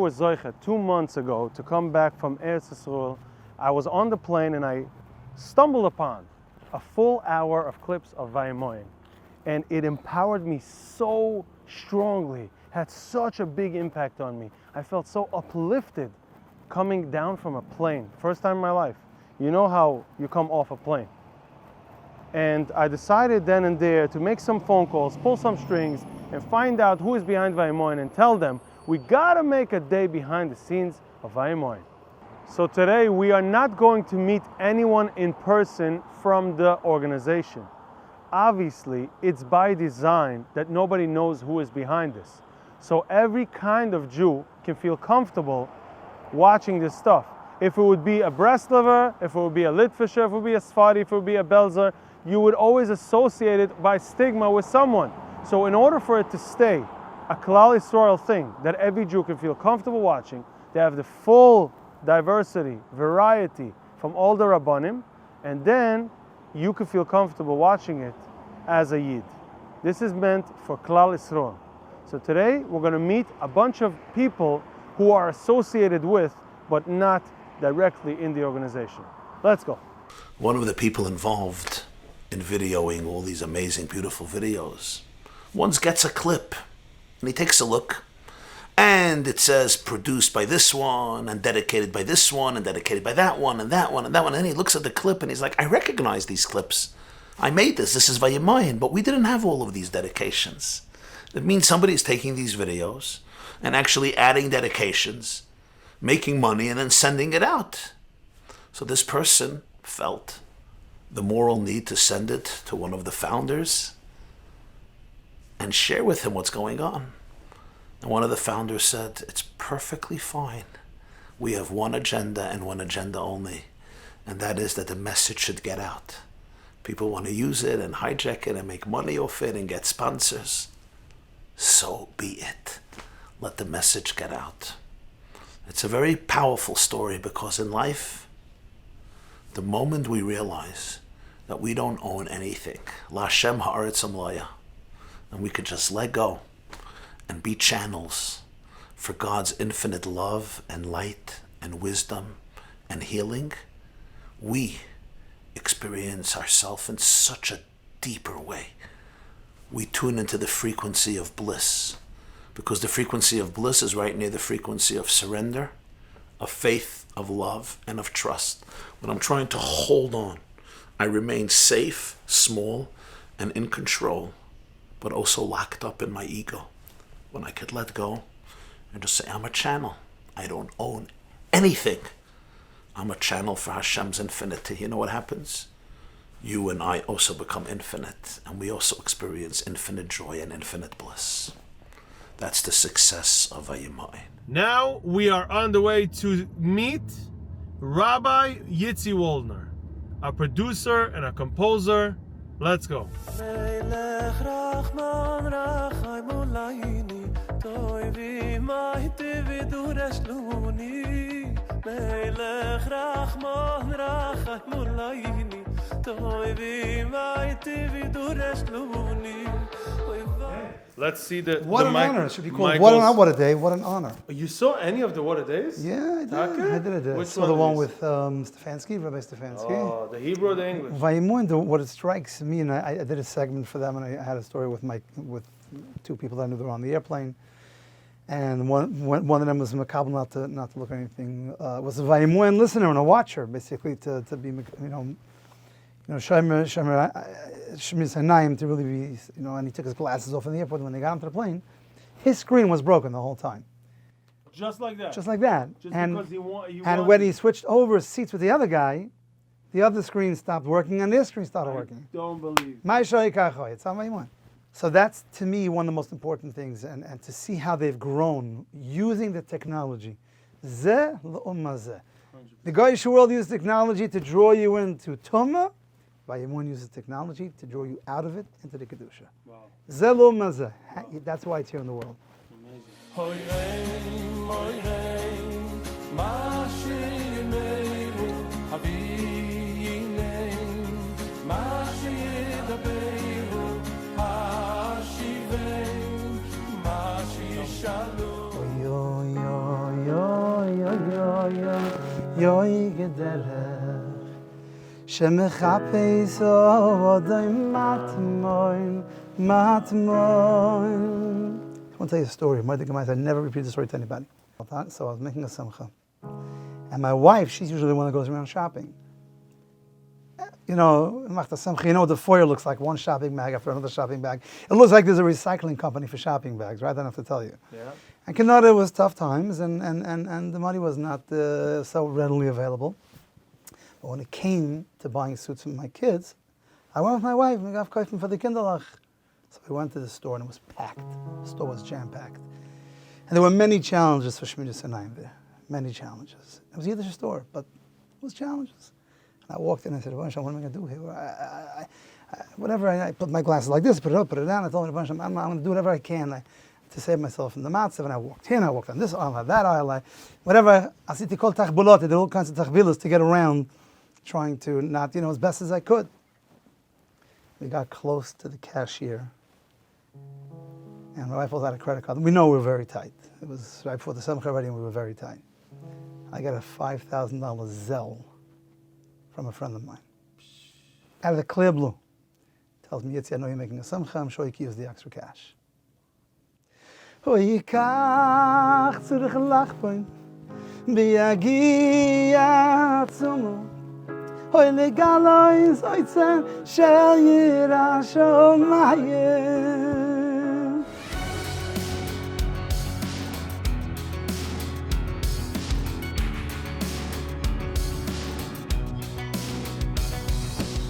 was zoichet 2 months ago to come back from Eretz Yisroel. I was on the plane and I stumbled upon a full hour of clips of Vayimaen. And it empowered me so strongly, had such a big impact on me. I felt so uplifted coming down from a plane. First time in my life. You know how you come off a plane. And I decided then and there to make some phone calls, pull some strings, and find out who is behind Vayimaen and tell them, we gotta make a day behind the scenes of Vayimaen. So today we are not going to meet anyone in person from the organization. Obviously, it's by design that nobody knows who is behind this. So every kind of Jew can feel comfortable watching this stuff. If it would be a Breslover, if it would be a Litvisher, if it would be a Sfadi, if it would be a Belzer, you would always associate it by stigma with someone. So in order for it to stay a klal yisroel thing that every Jew can feel comfortable watching, they have the full diversity, variety from all the Rabbanim, and then you can feel comfortable watching it as a Yid. This is meant for klal yisroel. So today we're going to meet a bunch of people who are associated with, but not directly in the organization. Let's go. One of the people involved in videoing all these amazing, beautiful videos, once gets a clip and he takes a look, and it says produced by this one, and dedicated by this one, and dedicated by that one, and that one, and that one. And then he looks at the clip and he's like, I recognize these clips. I made this. This is Vayimaen, but we didn't have all of these dedications. It means somebody's taking these videos and actually adding dedications, making money, and then sending it out. So this person felt the moral need to send it to one of the founders and share with him what's going on. And one of the founders said, it's perfectly fine. We have one agenda and one agenda only, and that is that the message should get out. People want to use it and hijack it and make money off it and get sponsors. So be it. Let the message get out. It's a very powerful story, because in life, the moment we realize that we don't own anything, L'Hashem ha'aretz amlaya, and we could just let go and be channels for God's infinite love and light and wisdom and healing, we experience ourselves in such a deeper way. We tune into the frequency of bliss, because the frequency of bliss is right near the frequency of surrender, of faith, of love, and of trust. When I'm trying to hold on, I remain safe, small, and in control, but also locked up in my ego. When I could let go and just say, I'm a channel. I don't own anything. I'm a channel for Hashem's infinity. You know what happens? You and I also become infinite, and we also experience infinite joy and infinite bliss. That's the success of Vayimaen. Now we are on the way to meet Rabbi Yitzi Woldner, a producer and a composer. Let's go. Let's see the What the an mic- honor. It should be called Michael's- WhatADay. What an honor. You saw any of the WhatADays? Yeah, I did. Okay. I did. Which So the one is with Stefanski, Rabbi Stefanski. Oh, the Hebrew or the English? Vayimaen, what it strikes me, and I did a segment for them, and I had a story with two people that I knew that were on the airplane, and one of them was Makabel not to look at anything. Was a Vayimaen listener and a watcher, basically to be Shemer Sanayim, to really be, and he took his glasses off in the airport. When they got onto the plane, his screen was broken the whole time. Just like that. Just like that. Just and because you and when he switched over seats with the other guy, the other screen stopped working and their screen started working. Don't believe. It's on Vayimaen. So that's, to me, one of the most important things, and to see how they've grown using the technology. Zeh l'umma zeh. The Goyish world used technology to draw you into Tumah. Vayimaen uses technology to draw you out of it into the Kedusha. Wow. Zeh l'umma zeh. That's why it's here in the world. יוי גדרך שמחפש עודוי מתמוין matmoin. I want to tell you a story. I never repeat the story to anybody. So I was making a simcha. And my wife, she's usually the one that goes around shopping. You know, the foyer looks like one shopping bag after another shopping bag. It looks like there's a recycling company for shopping bags, right? I don't have to tell you. Yeah. And Canada was tough times, and the money was not so readily available. But when it came to buying suits for my kids, I went with my wife, and got kaufen for the kinderlach. So we went to the store, and it was packed. The store was jam-packed. And there were many challenges for Shmiras Einayim there. Many challenges. It was a Yiddish store, but it was challenges. And I walked in and I said, what am I going to do here? I put my glasses like this, put it up, put it down. I told him, I'm going to do whatever I can to save myself from the matzav. And I walked here, and I walked on this aisle, that aisle. Whatever. I did all kinds of tachbilas to get around, trying to not, as best as I could. We got close to the cashier. And my wife pulls out a credit card. We know we were very tight. It was right before the Simcha already, and we were very tight. I got a $5,000 Zelle from a friend of mine. Out of the clear blue. Tells me, Yitzi, I know you're making a Simcha. I'm sure you can use the extra cash. Hoy legalois oitzen shel yira shomayim.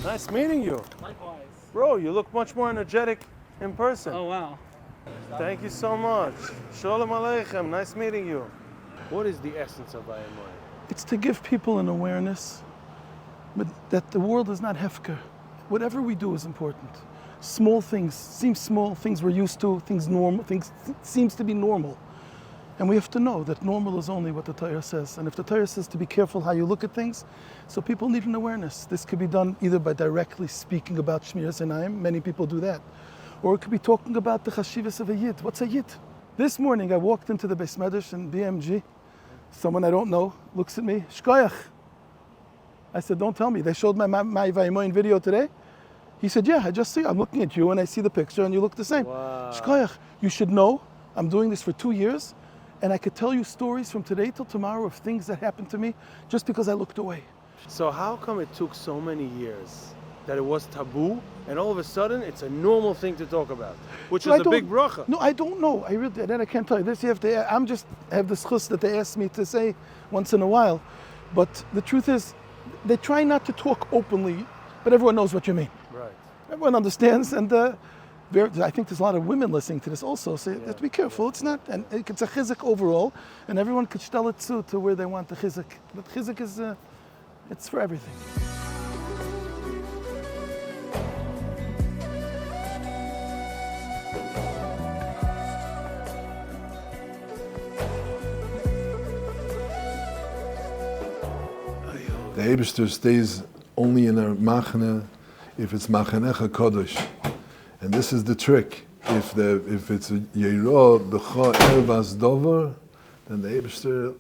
Nice meeting you. Likewise. Bro, you look much more energetic in person. Oh, wow. Thank you so much. Shalom Aleichem. Nice meeting you. What is the essence of Vayimaen? It's to give people an awareness but that the world is not hefker. Whatever we do is important. Small things seem small, things we're used to, things seems to be normal. And we have to know that normal is only what the Torah says. And if the Torah says to be careful how you look at things, so people need an awareness. This could be done either by directly speaking about Shmiras Einayim, many people do that, or it could be talking about the chashivas of a yid. What's a yid? This morning I walked into the Beis Medrash in BMG. Someone I don't know looks at me, Shkoyach. I said, don't tell me. They showed my Vayimaen video today. He said, yeah, I just see. I'm looking at you and I see the picture and you look the same. Wow. Shkoyach, you should know, I'm doing this for 2 years and I could tell you stories from today till tomorrow of things that happened to me just because I looked away. So how come it took so many years that it was taboo and all of a sudden it's a normal thing to talk about, which is a big bracha? No, I don't know. I really, then I can't tell you. This you have to, I have this chus that they ask me to say once in a while. But the truth is, they try not to talk openly, but everyone knows what you mean. Right. Everyone understands, and I think there's a lot of women listening to this also, so you have to be careful. It's not, and it's a chizuk overall, and everyone could tell it to where they want the chizuk. But chizuk is, it's for everything. The Eibishter stays only in a machane if it's machanecha kodesh, and this is the trick. If it's a yirah b'cha ervas dover, then the Eibishter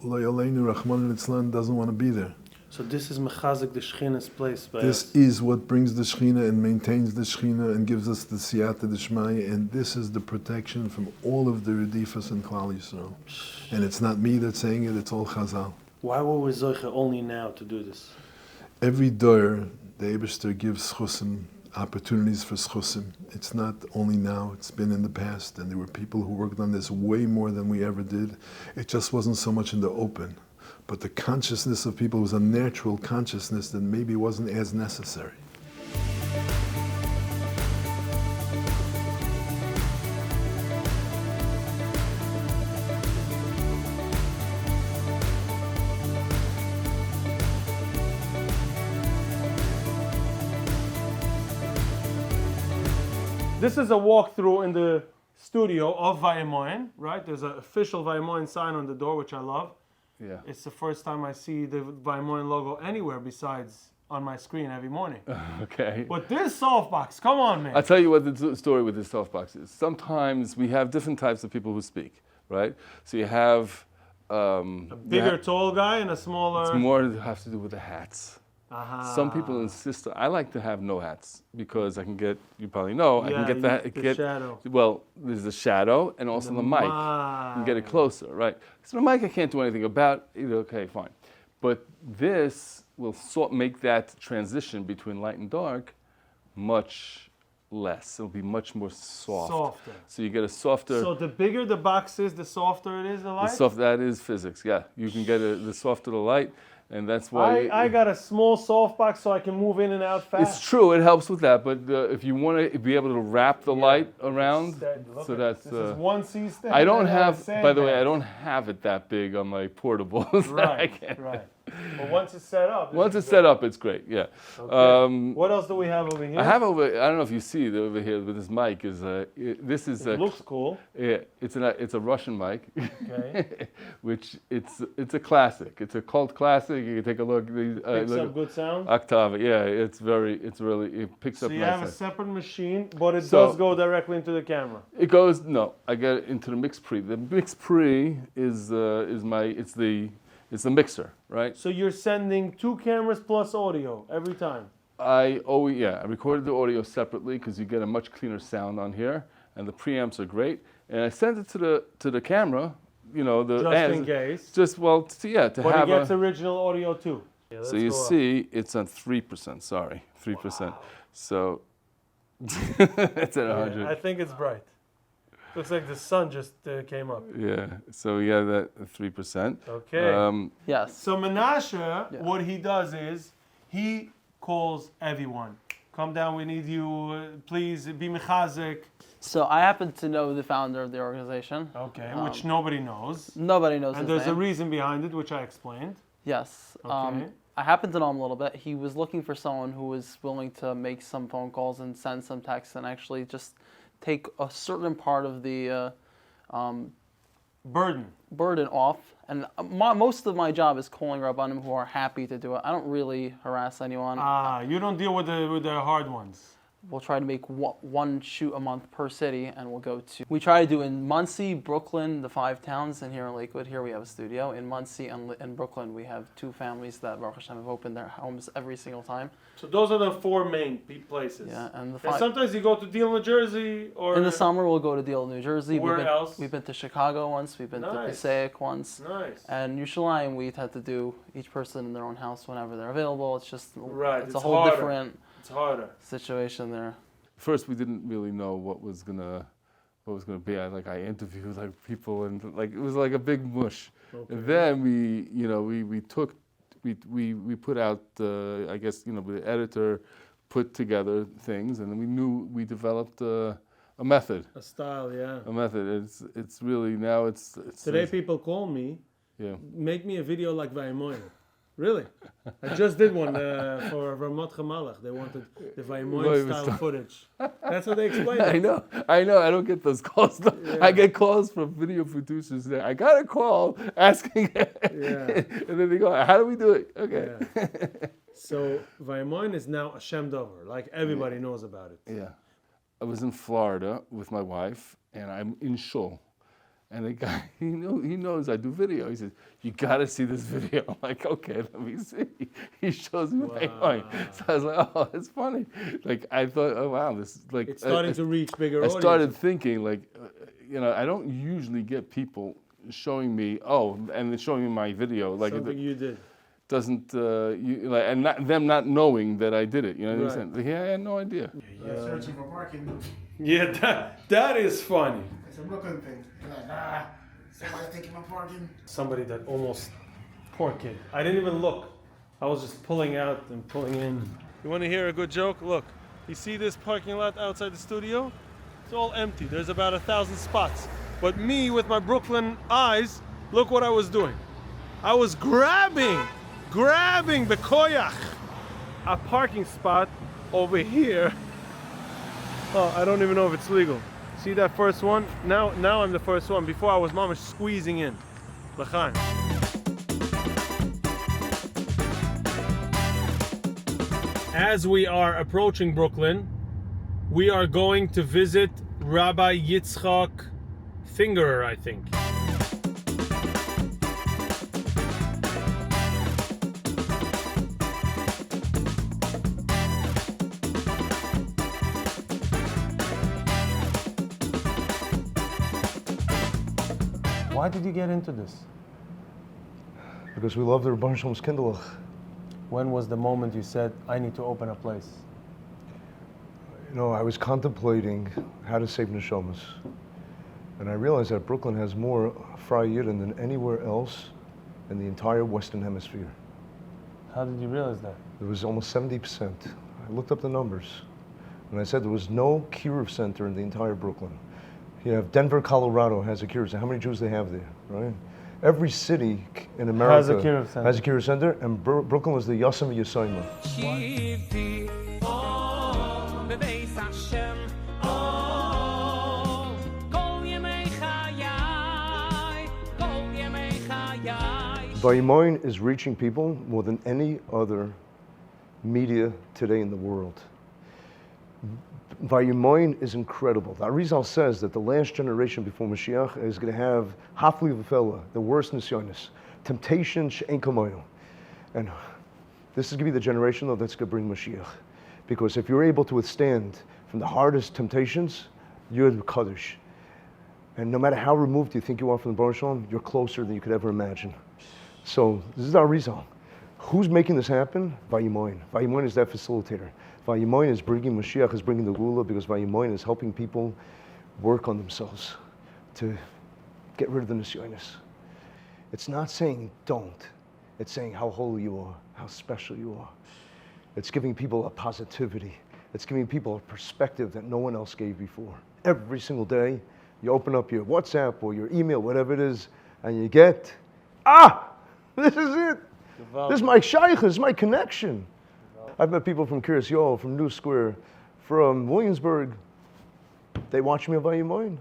lo yaleinu rachman litzlan doesn't want to be there. So this is mechazik the Shechina's place. This is what brings the Shechina and maintains the Shechina and gives us the siyata d'shmaya, and this is the protection from all of the redifas and klal yisroel. And it's not me that's saying it; it's all Chazal. Why were we zoiche only now to do this? Every door, the Eibishter gives schusim, opportunities for schusim. It's not only now, it's been in the past, and there were people who worked on this way more than we ever did. It just wasn't so much in the open. But the consciousness of people was a natural consciousness that maybe wasn't as necessary. This is a walkthrough in the studio of Vayimaen, right? There's an official Vayimaen sign on the door, which I love. Yeah. It's the first time I see the Vayimaen logo anywhere besides on my screen every morning. Okay. But this softbox, come on, man. I'll tell you what the story with this softbox is. Sometimes we have different types of people who speak, right? So you have Bigger, tall guy and a smaller. It's more has to do with the hats. Aha. Some people insist. I like to have no hats because I can get. You probably know. I can get the shadow. Well, there's the shadow and also the mic. You can get it closer, right? So the mic I can't do anything about. Okay, fine. But this will make that transition between light and dark much less. It'll be much more soft. Softer. So you get a softer. So the bigger the box is, the softer it is, the light? That is physics, yeah. You can get the softer the light, and that's why... I got a small soft box so I can move in and out fast. It's true, it helps with that, but if you want to be able to wrap the light around, so that's... This is one C stand. I don't have, by the way, I don't have it that big on my portables. Right. But once it's set up. Once it's set up, it's great, yeah. Okay. What else do we have over here? I don't know if you see it over here with this mic, It looks cool. Yeah, it's a Russian mic, Okay. which it's a classic. It's a cult classic. You can take a look. Picks up good sound. Octave, yeah, it picks up. So you nice have a sound. separate machine, but it does go directly into the camera. It goes I get it into the mix pre. The mix pre is the mixer, right? So you're sending 2 cameras plus audio every time. I recorded the audio separately because you get a much cleaner sound on here, and the preamps are great. And I sent it to the camera, Just in case. To But have it gets original audio too. Yeah, so you see, it's on 3%. Sorry, 3%. Wow. So it's at 100. I think it's bright. Looks like the sun just came up. Yeah. So yeah, that 3%. Okay. Yes. So Menashe, what he does is he calls everyone. Come down, we need you. Please be mechazik. So I happen to know the founder of the organization. Okay, which nobody knows. Nobody knows And his there's a name. reason behind it, which I explained. Yes. Okay. I happen to know him a little bit. He was looking for someone who was willing to make some phone calls and send some texts and actually just take a certain part of the burden off. And most of my job is calling Rabbanim who are happy to do it. I don't really harass anyone. You don't deal with the hard ones. We'll try to make one shoot a month per city, and we'll go to... We try to do in Muncie, Brooklyn, the 5 towns, and here in Lakewood. Here we have a studio. In Muncie and Brooklyn, we have 2 families that, Baruch Hashem, have opened their homes every single time. So those are the 4 main places. Yeah, and sometimes you go to Deal, New Jersey, or... In the summer, we'll go to Deal, New Jersey. Where else? We've been to Chicago once. We've been to Passaic once. Nice. And Yerushalayim, we had to do each person in their own house whenever they're available. It's just... It's a whole different... It's harder. Situation there. First, we didn't really know what was gonna be. I interviewed people and it was like a big mush. Okay. And then we put out the editor put together things, and then we developed a method. A style, yeah. A method. It's really now it's today people call me. Yeah. Make me a video like Vayimaen. Really? I just did one for Ramat Chamalach. They wanted the Vayimaen style footage. That's what they explained. I know. I don't get those calls. Yeah. I get calls from video producers. I got a call asking, and then they go, "How do we do it?" Okay. Yeah. So Vayimaen is now a Shem Dover. Like everybody knows about it. Yeah. I was in Florida with my wife, and I'm in shul. And the guy, he knows I do video. He says, "You got to see this video." I'm like, "Okay, let me see." He shows me my mind. So I was like, "Oh, it's funny." I thought, "Oh wow, this is like." It's starting to reach bigger audiences. I started thinking, I don't usually get people showing me, and then showing me my video. Something you did. Doesn't and them not knowing that I did it. You know what I'm saying? Yeah, I had no idea. Searching for parking. Yeah, that is funny. It's a Brooklyn thing. Somebody taking my parking. Somebody that almost, poor kid. I didn't even look. I was just pulling out and pulling in. You want to hear a good joke? Look, you see this parking lot outside the studio? It's all empty. There's about 1,000 spots. But me, with my Brooklyn eyes, look what I was doing. I was grabbing bekoyach, a parking spot over here. Oh, I don't even know if it's legal. See that first one? Now I'm the first one. Before I was mamash squeezing in. L'chaim. As we are approaching Brooklyn, we are going to visit Rabbi Yitzchak Fingerer, I think. Why did you get into this? Because we love the Rebbeinu Shalom's Kinderlach. When was the moment you said, I need to open a place? You know, I was contemplating how to save neshamas. And I realized that Brooklyn has more Frei Yidden than anywhere else in the entire Western Hemisphere. How did you realize that? It was almost 70%. I looked up the numbers. And I said there was no kiruv center in the entire Brooklyn. You have Denver, Colorado has a kiruv center. How many Jews they have there, right? Every city in America has a kiruv center, and Brooklyn was the Yosef HaTzadik. Vayimaen is reaching people more than any other media today in the world. Vayimaen is incredible. The Arizal says that the last generation before Mashiach is going to have hafli v'fela, the worst nisyonis, temptation she'en kamoyu. And this is going to be the generation, though, that's going to bring Mashiach. Because if you're able to withstand from the hardest temptations, you're the Kaddish. And no matter how removed you think you are from the Baruch Shalom, you're closer than you could ever imagine. So this is our Arizal. Who's making this happen? Vayimaen. Vayimaen is that facilitator. Vayimaen is bringing Mashiach, is bringing the Gula, because Vayimaen is helping people work on themselves to get rid of the nisyonis. It's not saying don't. It's saying how holy you are, how special you are. It's giving people a positivity. It's giving people a perspective that no one else gave before. Every single day, you open up your WhatsApp or your email, whatever it is, and you get, this is it. This is my shaykh, this is my connection. I've met people from Kiryas Yoel, from New Square, from Williamsburg. They watch me on Vayimaen.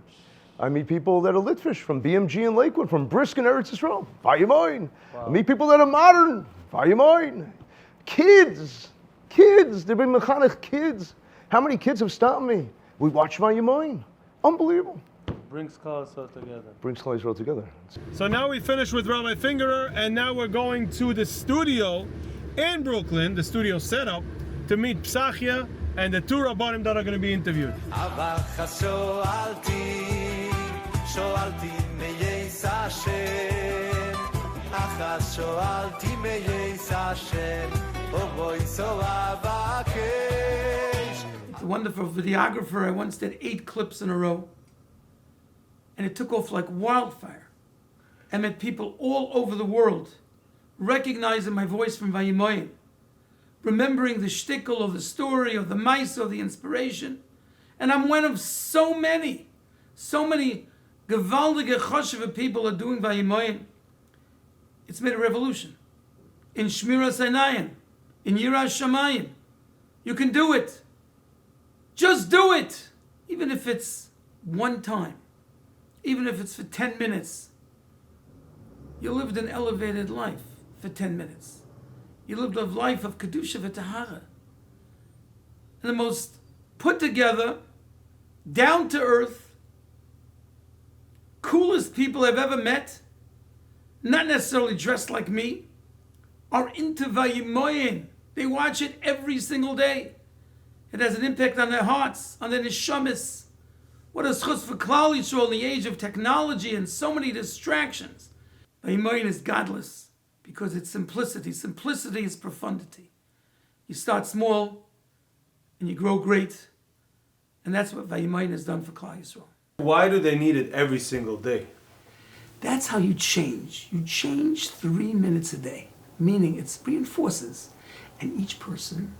I meet people that are Litvish from BMG in Lakewood, from Brisk in Eretz Yisrael, Vayimaen. I meet people that are modern, Vayimaen. Kids, they've been mechanech kids. How many kids have stopped me? We watch Vayimaen. Unbelievable. Brings Klal together. Brings Klal Yisrael together. So now we finished with Rabbi Fingerer, and now we're going to the studio in Brooklyn, the studio setup, to meet Psachia and the two Rabbanim that are going to be interviewed. The wonderful videographer, I once did 8 clips in a row, and it took off like wildfire. I met people all over the world recognizing my voice from Vayimaen, remembering the shtickle of the story, of the mice, of the inspiration. And I'm one of so many gewaldige choshev people are doing Vayimaen. It's made a revolution. In Shmiras Einayim, in Yiras Shamayim, you can do it. Just do it, even if it's one time, even if it's for 10 minutes. You lived an elevated life for 10 minutes. You lived a life of Kedusha v'Tahara. And the most put together, down to earth, coolest people I've ever met, not necessarily dressed like me, are into Vayimaen. They watch it every single day. It has an impact on their hearts, on their neshamis. What a schus for klal yisroel in the age of technology and so many distractions. Vayimaen is godless because it's simplicity. Simplicity is profundity. You start small and you grow great. And that's what Vayimaen has done for klal yisroel. Why do they need it every single day? That's how you change. You change 3 minutes a day, meaning it reinforces. And each person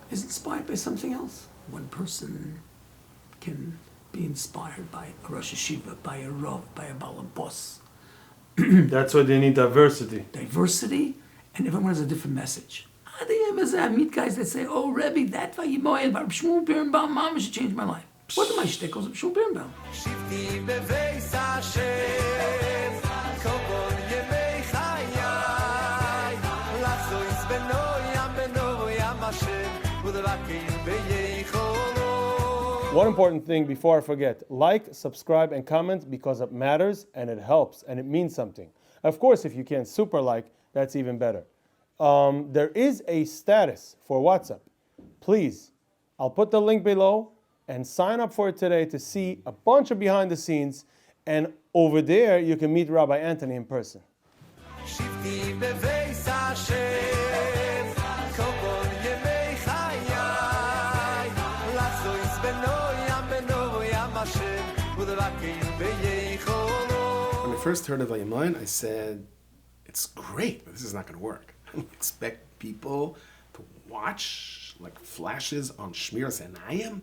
is inspired by something else. One person can be inspired by a Rosh Hashiva, by a Rav, by a Balabos. That's why they need diversity. Diversity, and everyone has a different message. I meet guys that say, oh, Rebbe, that Vayimaen, but Shmuel Birnbaum, Mama should change my life. What are my shtickles of Shmuel Birnbaum? One important thing before I forget, like, subscribe, and comment because it matters and it helps and it means something. Of course, if you can super like, that's even better. There is a status for WhatsApp. Please, I'll put the link below and sign up for it today to see a bunch of behind the scenes And over there, you can meet Rabbi Anthony in person. When I first heard of Vayimaen, I said, it's great, but this is not going to work. I expect people to watch like flashes on Shmiras Einayim.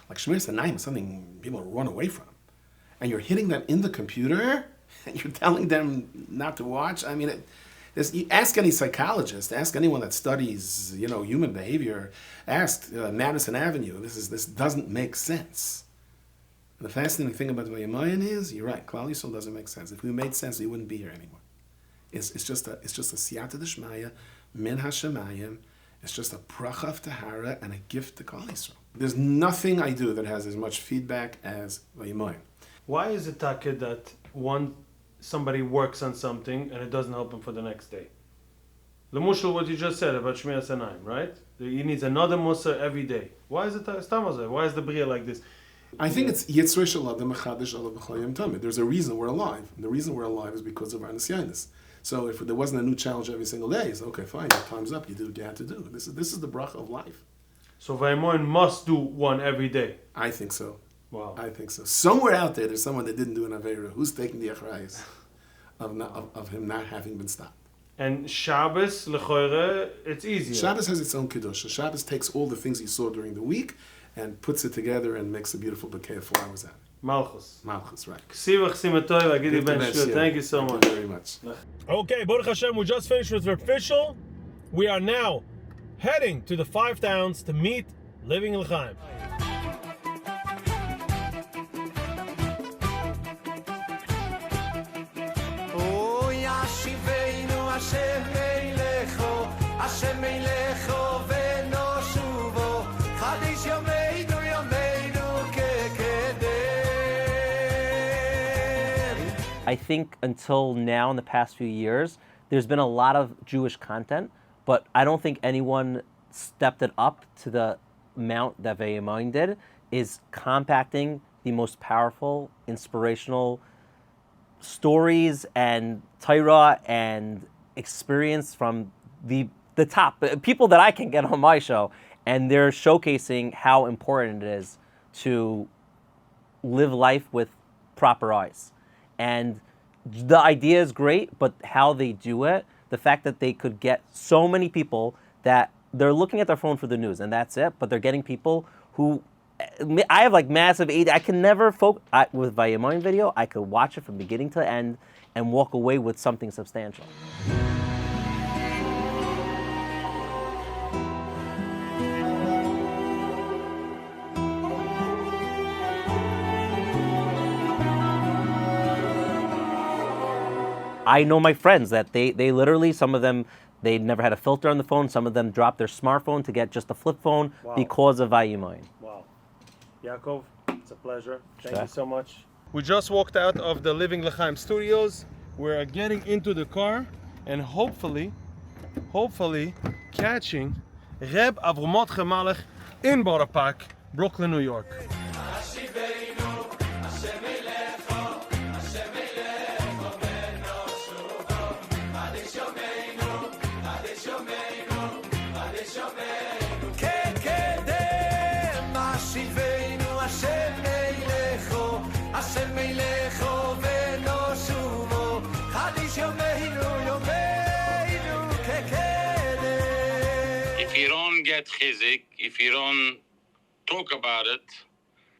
Like Shmiras Einayim is something people run away from. And you're hitting them in the computer, and you're telling them not to watch. I mean, you ask any psychologist, ask anyone that studies, human behavior, ask Madison Avenue. This doesn't make sense. And the fascinating thing about Vayimaen is, you're right, klal yisroel doesn't make sense. If we made sense, we wouldn't be here anymore. It's just a siyata d'shmaya, min hashemayim. It's just a bracha of hara and a gift to klal yisroel. There's nothing I do that has as much feedback as Vayimaen. Why is it, Taka, that somebody works on something and it doesn't help him for the next day? Lemushal, what you just said about Shmiras Einayim, right? He needs another Musa every day. Why is it Stamazah? Why is the Bria like this? I think it's yetzer shalada mechadish ala b'chayim tamid. There's a reason we're alive. And the reason we're alive is because of our nisyanis. So if there wasn't a new challenge every single day, it's okay, fine, your time's up, you do what you have to do. This is the bracha of life. So Vayimaen must do one every day. I think so. Wow. I think so. Somewhere out there's someone that didn't do an Aveira. Who's taking the achrayas of him not having been stopped? And Shabbos, lechoire, it's easier. Shabbos has its own kedusha. Shabbos takes all the things he saw during the week and puts it together and makes a beautiful bouquet of flowers out of it. Malchus. Malchus, right. Thank you so much. Thank you very much. Okay, Baruch Hashem, we just finished with official. We are now heading to the 5 towns to meet Living L'chaim. I think until now, in the past few years, there's been a lot of Jewish content, but I don't think anyone stepped it up to the amount that Vayimaen did, is compacting the most powerful, inspirational stories and Torah and experience from the top, people that I can get on my show, and they're showcasing how important it is to live life with proper eyes. And the idea is great, but how they do it, the fact that they could get so many people that they're looking at their phone for the news and that's it, but they're getting people who, I have like massive AD, I can never focus, with Vayimaen video, I could watch it from beginning to end and walk away with something substantial. I know my friends that they literally, some of them, they never had a filter on the phone. Some of them dropped their smartphone to get just a flip phone because of Vayimaen. Wow. Yaakov, it's a pleasure. Thank you so much. We just walked out of the Living L'chaim studios. We're getting into the car and hopefully catching Reb Avromot Gemalach in Borough Park, Brooklyn, New York. If you don't get chizik, if you don't talk about it,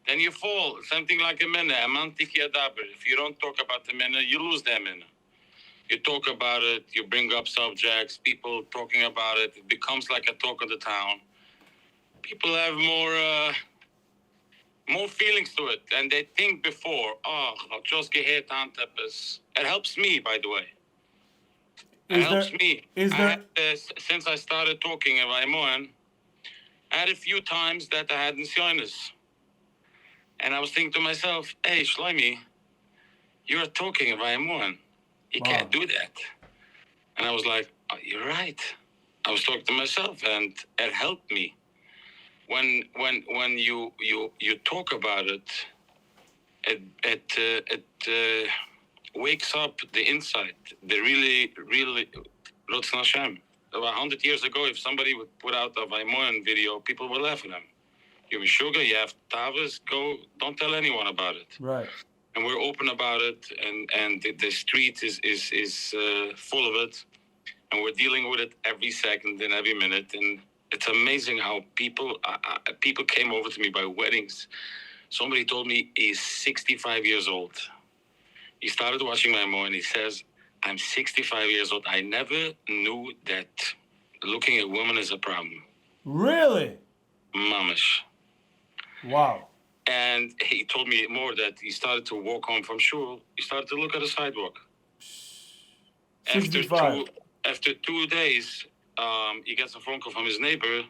then you fall. Something like a minna, a mantik yadaber. If you don't talk about the minna, you lose that minna. You talk about it, you bring up subjects, people talking about it, it becomes like a talk of the town. People have more feelings to it, and they think before, just gehet antepes. It helps me, by the way. It helps me. Since I started talking about Vayimaen, I had a few times that I had nisyonis. And I was thinking to myself, hey, Shlomi, you're talking about Vayimaen. You can't do that. And I was like, you're right. I was talking to myself, and it helped me. When you talk about it, it wakes up the inside. The really Rotzen Hashem. About 100 years ago, if somebody would put out a Vayimaen video, people would laugh at him. You have sugar, you have tavas, go, don't tell anyone about it. Right. And we're open about it, and the street is full of it, and we're dealing with it every second and every minute. And it's amazing how people came over to me by weddings. Somebody told me he's 65 years old. He started watching my mo and he says, I'm 65 years old. I never knew that looking at women is a problem. Really? Mamish. Wow. And he told me more that he started to walk home from shul. He started to look at the sidewalk. 65. After 2 days, he gets a phone call from his neighbor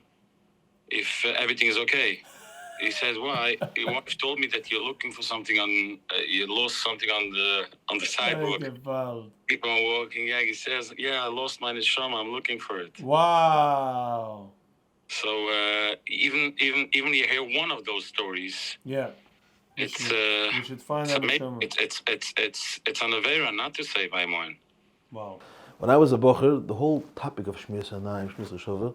if everything is okay. He said, "Why? Your wife told me that you're looking for something you lost something on the sidewalk. Keep on walking." Yeah, he says, "Yeah, I lost my neshama. I'm looking for it." Wow. So even you hear one of those stories, Yeah. you should find out it's an avera not to say Vayimaen. Wow. When I was a bocher, the whole topic of Shmiras Hanayim, Shmiras Hashava,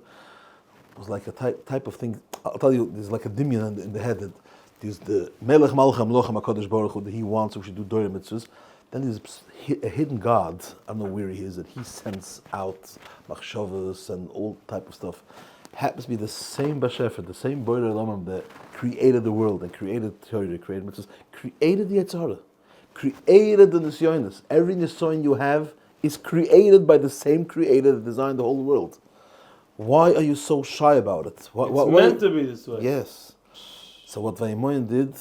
was like a type of thing. I'll tell you, there's like a dimyan in the head that there's the Melech Malcham Lochem HaKadosh Baruch Hu that he wants we should do Dorim mitzvahs. Then there's a hidden God, I don't know where he is, that he sends out machshavas and all type of stuff. Happens to be the same Bashefer, the same Boiler Lamam that created the world and created Torah, created mitzvahs, created the yetzer, created the nisyonis. Every nisyon you have is created by the same creator that designed the whole world. Why are you so shy about it? It's meant to be this way. Yes. So what Vayimaen did,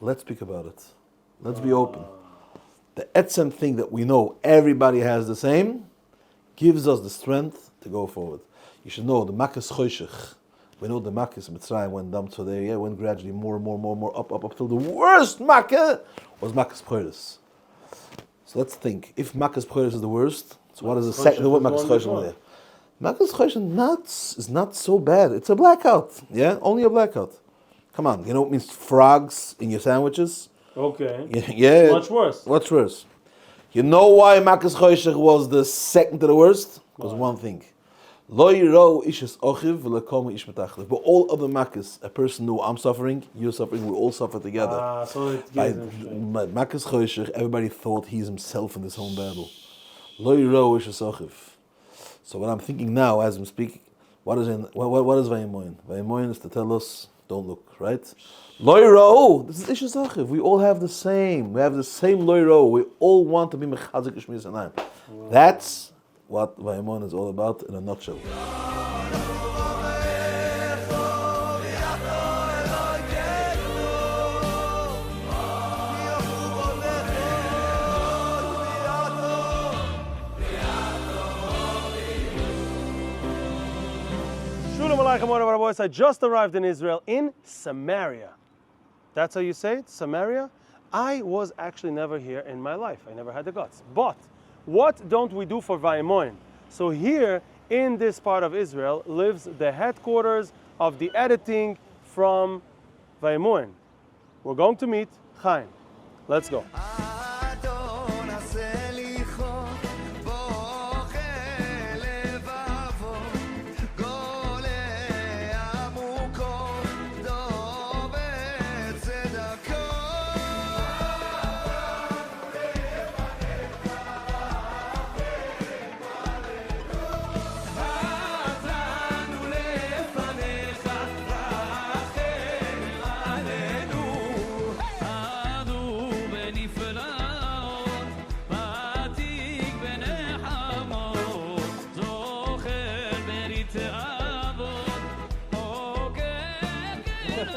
let's speak about it. Let's be open. The etzem thing that we know everybody has the same, gives us the strength to go forward. You should know the Makas Choshech. We know the Makas Mitzrayim went down to there, went gradually more and more up till the worst Makkah was Makas Chodesh. So let's think. If Makas Chodesh is the worst, so what is the second? What Makas Chodesh there? Makas Chodesh is not so bad. It's a blackout. Yeah, only a blackout. Come on, you know what it means? Frogs in your sandwiches. Okay. Yeah. It's much worse. What's worse? You know why Makas Chodesh was the second to the worst? Because one thing. Lo yiro ishes ochiv v'lekoma ish metachlev. But all other makas, a person knew I'm suffering, you're suffering, we all suffer together. So it By gives Makas Chodesh, everybody thought he's himself in this whole battle. Lo yiro ishes ochiv. So what I'm thinking now, as I'm speaking, what is Vayimaen? Vayimaen is to tell us, don't look, right? Lo yiro, this is ishes ochiv. We all have the same. We have the same lo yiro. We all want to be mechazik Shmiras Hanayim. That's what Vayimaen is all about in a nutshell. Shalom Aleichem, whatever boys. I just arrived in Israel, in Samaria. That's how you say it, Samaria? I was actually never here in my life. I never had the guts. But what don't we do for Vayimaen? So here in this part of Israel lives the headquarters of the editing from Vayimaen. We're going to meet Chaim. Let's go.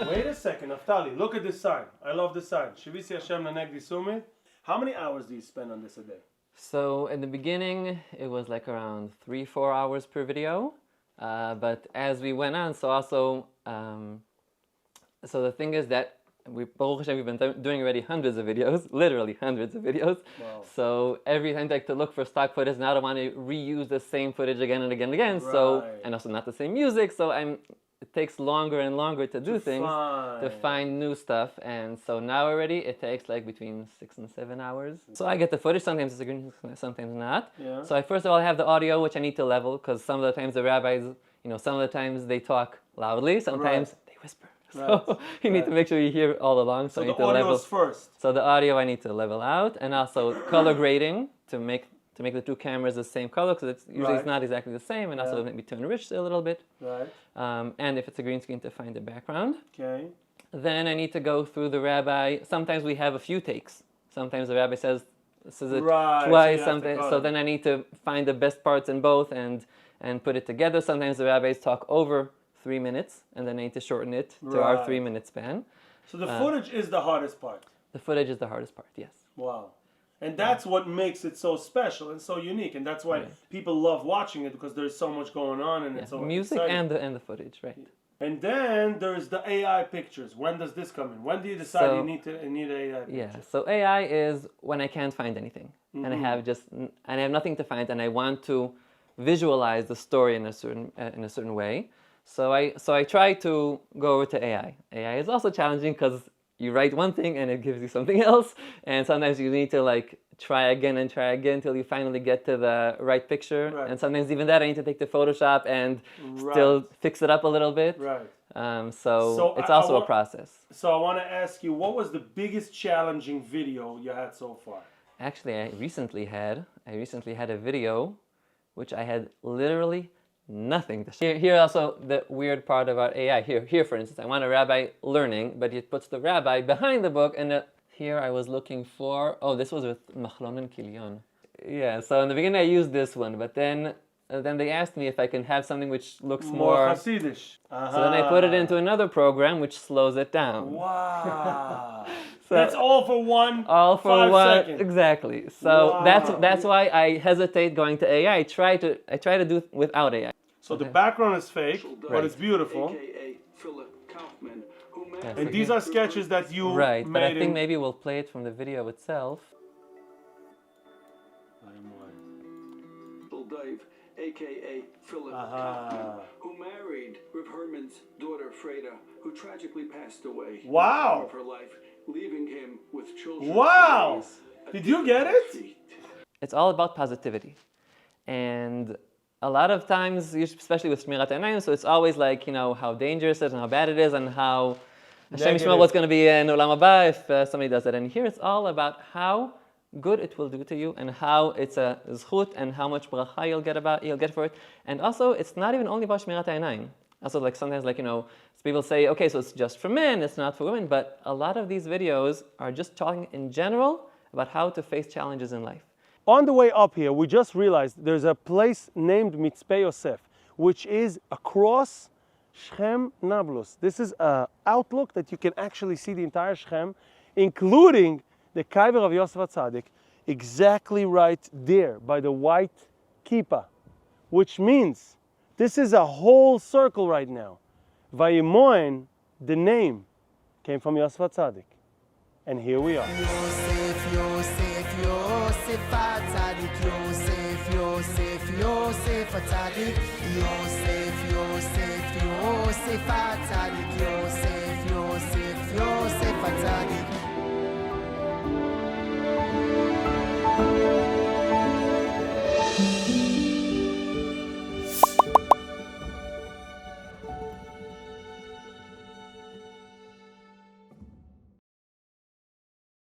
Wait a second, Naftali, look at this sign. I love this sign. Shivisi Hashem Nanegdi Sumit. How many hours do you spend on this a day? So in the beginning, it was like around 3-4 hours per video. But as we went on, so also, so the thing is that we've been doing already hundreds of videos, literally hundreds of videos. Wow. So every time I like to look for stock footage, and I don't want to reuse the same footage again and again and again. So, and also not the same music. So I'm it takes longer and longer to do things, to find new stuff. And so now already it takes like between 6 and 7 hours. So I get the footage, sometimes it's a green screen, sometimes not. Yeah. So I first of all have the audio, which I need to level, because some of the times the rabbis, some of the times they talk loudly, sometimes they whisper. So you need to make sure you hear all along. So I the need to audio level. is first. So the audio I need to level out, and also color grading to make the two cameras the same color, because it's usually it's not exactly the same, and also maybe to enrich it a little bit. Right. And if it's a green screen, to find the background. Okay. Then I need to go through the rabbi. Sometimes we have a few takes. Sometimes the rabbi says it twice. So then I need to find the best parts in both and put it together. Sometimes the rabbis talk over 3 minutes, and then I need to shorten it to our 3-minute span. So the footage is the hardest part. The footage is the hardest part, yes. Wow. And that's what makes it so special and so unique, and that's why people love watching it, because there's so much going on and it's so music exciting. and the footage, right? And then there's the AI pictures. When does this come in? When do you decide you need AI pictures? Yeah. So AI is when I can't find anything, and I have nothing to find, and I want to visualize the story in a certain way. So I try to go over to AI. AI is also challenging because you write one thing and it gives you something else, and sometimes you need to try again until you finally get to the right picture. Right. And sometimes even that I need to take to Photoshop and still fix it up a little bit. Right. So it's also a process. So I want to ask you, what was the biggest challenging video you had so far? Actually, I recently had a video which I had literally nothing to share. Here also the weird part about AI. Here for instance, I want a rabbi learning, but it puts the rabbi behind the book, and here I was looking for, this was with Machlon and Kilion. Yeah, so in the beginning I used this one, but then they asked me if I can have something which looks more Hasidish. So then I put it into another program which slows it down. Wow. So that's all for all for 5 one seconds. Exactly. So that's why I hesitate going to AI. I try to do it without AI. So the background is fake, but it's beautiful. And these are sketches that you made. But I think maybe we'll play it from the video itself. Dave, aka Philip Kaufman, who married Reb Herman's daughter Freda, who tragically passed away. Wow! Of her life, leaving him with children. Wow! Did you get it? It's all about positivity, and a lot of times, especially with Shmirat Einayim, so it's always how dangerous it is and how bad it is, and how Hashem Yishmael what's going to be in Olam Haba if somebody does it. And here it's all about how good it will do to you, and how it's a zchut, and how much bracha you'll get for it. And also, it's not even only about Shmirat Einayim. Also, sometimes people say, okay, so it's just for men, it's not for women. But a lot of these videos are just talking in general about how to face challenges in life. On the way up here, we just realized there's a place named Mitzpeh Yosef, which is across Shechem Nablus. This is an outlook that you can actually see the entire Shechem, including the Kaiver of Yosef HaTzadik, exactly right there by the white kippah, which means this is a whole circle right now. Vayimaen, the name, came from Yosef HaTzadik. And here we are. Yosef, Yosef, Yosef HaTzadik, Yosef, Yosef, Yosef HaTzadik, Yosef, Yosef, Yosef HaTzadik.